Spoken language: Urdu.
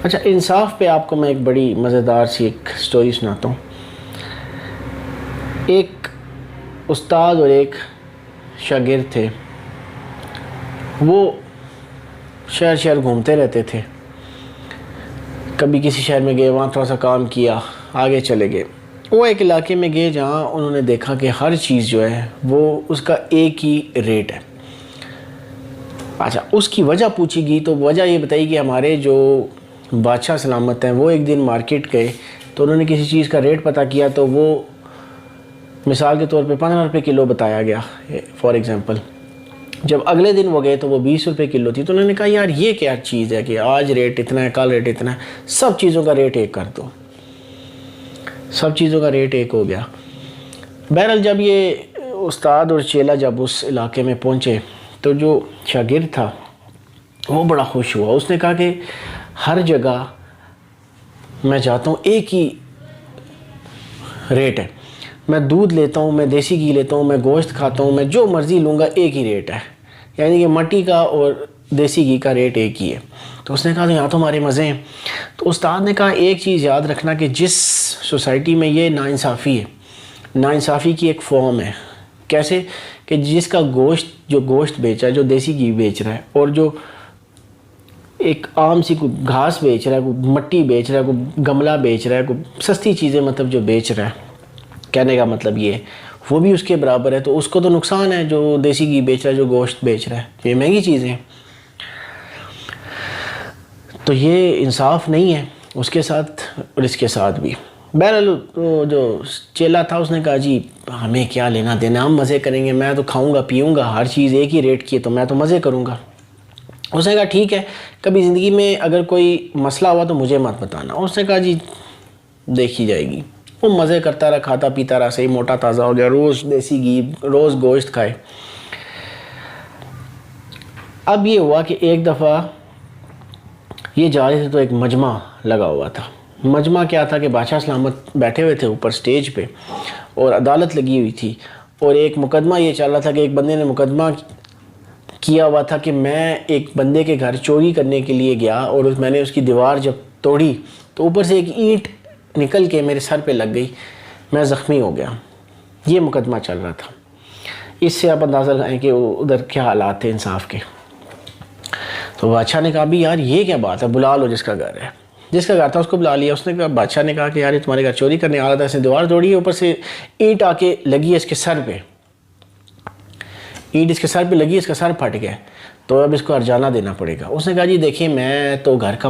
اچھا، انصاف پہ آپ کو میں ایک بڑی مزیدار سی ایک سٹوری سناتا ہوں۔ ایک استاد اور ایک شاگرد تھے، وہ شہر شہر گھومتے رہتے تھے۔ کبھی کسی شہر میں گئے، وہاں تھوڑا سا کام کیا، آگے چلے گئے۔ وہ ایک علاقے میں گئے جہاں انہوں نے دیکھا کہ ہر چیز جو ہے وہ اس کا ایک ہی ریٹ ہے۔ اچھا، اس کی وجہ پوچھی گئی تو وجہ یہ بتائی کہ ہمارے جو بادشاہ سلامت ہیں وہ ایک دن مارکیٹ گئے تو انہوں نے کسی چیز کا ریٹ پتہ کیا، تو وہ مثال کے طور پہ 15 روپے کلو بتایا گیا فار ایگزامپل۔ جب اگلے دن وہ گئے تو وہ 20 روپے کلو تھی، تو انہوں نے کہا یار یہ کیا چیز ہے کہ آج ریٹ اتنا ہے، کل ریٹ اتنا ہے، سب چیزوں کا ریٹ ایک کر دو۔ سب چیزوں کا ریٹ ایک ہو گیا۔ بہرحال جب یہ استاد اور چیلا جب اس علاقے میں پہنچے تو جو شاگرد تھا وہ بڑا خوش ہوا۔ اس نے کہا کہ ہر جگہ میں چاہتا ہوں ایک ہی ریٹ ہے، میں دودھ لیتا ہوں، میں دیسی گھی لیتا ہوں، میں گوشت کھاتا ہوں، میں جو مرضی لوں گا ایک ہی ریٹ ہے، یعنی کہ مٹی کا اور دیسی گھی کا ریٹ ایک ہی ہے۔ تو اس نے کہا یہاں تو ہمارے مزے ہیں۔ تو استاد نے کہا ایک چیز یاد رکھنا کہ جس سوسائٹی میں یہ ناانصافی ہے، ناانصافی کی ایک فارم ہے۔ کیسے؟ کہ جس کا گوشت بیچ رہا ہے، جو دیسی گھی بیچ رہا ہے، اور جو ایک عام سی کوئی گھاس بیچ رہا ہے، کوئی مٹی بیچ رہا ہے، کوئی گملہ بیچ رہا ہے، کوئی سستی چیزیں مطلب جو بیچ رہا ہے، کہنے کا مطلب یہ ہے وہ بھی اس کے برابر ہے، تو اس کو تو نقصان ہے جو دیسی گھی بیچ رہا ہے، جو گوشت بیچ رہا ہے، یہ مہنگی چیزیں ہیں۔ تو یہ انصاف نہیں ہے اس کے ساتھ اور اس کے ساتھ بھی۔ بہرحال وہ جو چیلا تھا اس نے کہا جی ہمیں کیا لینا دینا، ہم مزے کریں گے، میں تو کھاؤں گا پیوں گا، ہر چیز ایک ہی ریٹ کی ہے تو میں تو مزے کروں گا۔ اس نے کہا ٹھیک ہے، کبھی زندگی میں اگر کوئی مسئلہ ہوا تو مجھے مت بتانا۔ اس نے کہا جی دیکھی جائے گی۔ وہ مزے کرتا رہا، کھاتا پیتا رہا، صحیح موٹا تازہ ہو گیا، روز دیسی گھی، روز گوشت کھائے۔ اب یہ ہوا کہ ایک دفعہ یہ جا رہے تھے تو ایک مجمع لگا ہوا تھا۔ مجمع کیا تھا کہ بادشاہ سلامت بیٹھے ہوئے تھے اوپر سٹیج پہ اور عدالت لگی ہوئی تھی، اور ایک مقدمہ یہ چل رہا تھا کہ ایک بندے نے مقدمہ کیا ہوا تھا کہ میں ایک بندے کے گھر چوری کرنے کے لیے گیا اور میں نے اس کی دیوار جب توڑی تو اوپر سے ایک اینٹ نکل کے میرے سر پہ لگ گئی، میں زخمی ہو گیا۔ یہ مقدمہ چل رہا تھا۔ اس سے آپ اندازہ لگائیں کہ ادھر کیا حالات تھے انصاف کے۔ تو بادشاہ نے کہا بھی یار یہ کیا بات ہے، بلا لو جس کا گھر ہے۔ جس کا گھر تھا اس کو بلا لیا۔ اس نے کہا، بادشاہ نے کہا کہ یار یہ تمہارے گھر چوری کرنے آ رہا تھا، اس نے دیوار توڑی ہے، اوپر سے اینٹ آ کے لگی ہے اس کے سر پہ، اینٹ اس کے سر پہ لگی، اس کا سر پھٹ گیا، تو اب اس کو ارجانہ دینا پڑے گا۔ اس نے کہا جی دیکھیں میں تو گھر کا